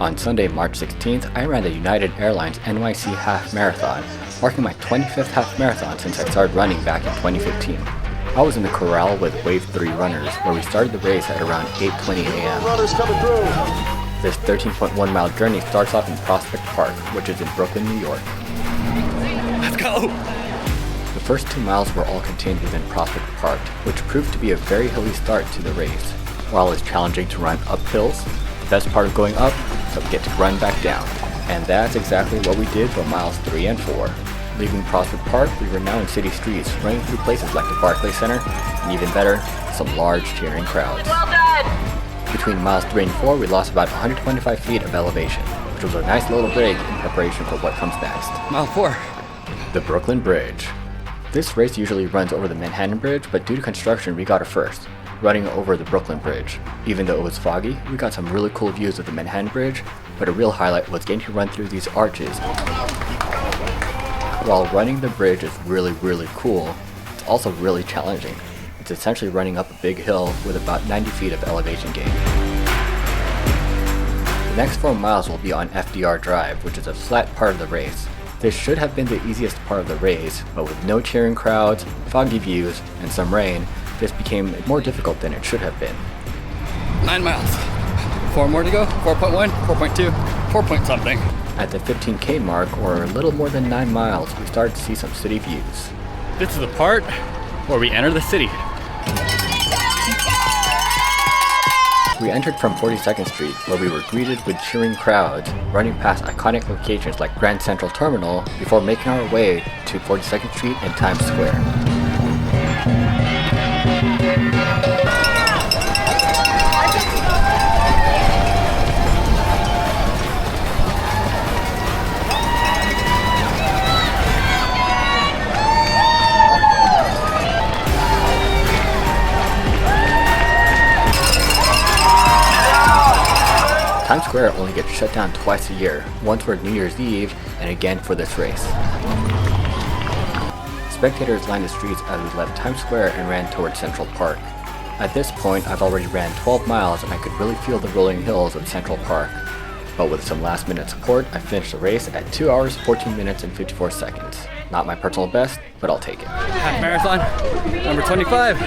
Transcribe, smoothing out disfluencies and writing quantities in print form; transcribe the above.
On Sunday, March 16th, I ran the United Airlines NYC Half Marathon, marking my 25th half marathon since I started running back in 2015. I was in the corral with Wave 3 runners, where we started the race at around 8:20 a.m. Runners coming through. This 13.1 mile journey starts off in Prospect Park, which is in Brooklyn, New York. Let's go! The first 2 miles were all contained within Prospect Park, which proved to be a very hilly start to the race. While it's challenging to run up hills, the best part of going up is to get to run back down. And that's exactly what we did for miles 3 and 4. Leaving Prospect Park, we were now in city streets, running through places like the Barclays Center, and even better, some large cheering crowds. Well done! Between miles 3 and 4, we lost about 125 feet of elevation, which was a nice little break in preparation for what comes next. Mile 4. The Brooklyn Bridge. This race usually runs over the Manhattan Bridge, but due to construction, we got it first, running over the Brooklyn Bridge. Even though it was foggy, we got some really cool views of the Manhattan Bridge, but a real highlight was getting to run through these arches. While running the bridge is really cool, it's also really challenging. It's essentially running up a big hill with about 90 feet of elevation gain. The next 4 miles will be on FDR Drive, which is a flat part of the race. This should have been the easiest part of the race, but with no cheering crowds, foggy views, and some rain, this became more difficult than it should have been. 9 miles. 4 more to go. 4.1, 4.2, 4 point something. At the 15K mark, or a little more than 9 miles, we started to see some city views. This is the part where we enter the city. We entered from 42nd Street, where we were greeted with cheering crowds, running past iconic locations like Grand Central Terminal before making our way to 42nd Street and Times Square. Times Square only gets shut down twice a year, once for New Year's Eve and again for this race. Spectators lined the streets as we left Times Square and ran towards Central Park. At this point, I've already ran 12 miles and I could really feel the rolling hills of Central Park. But with some last minute support, I finished the race at 2 hours, 14 minutes, and 54 seconds. Not my personal best, but I'll take it. Half marathon, number 25.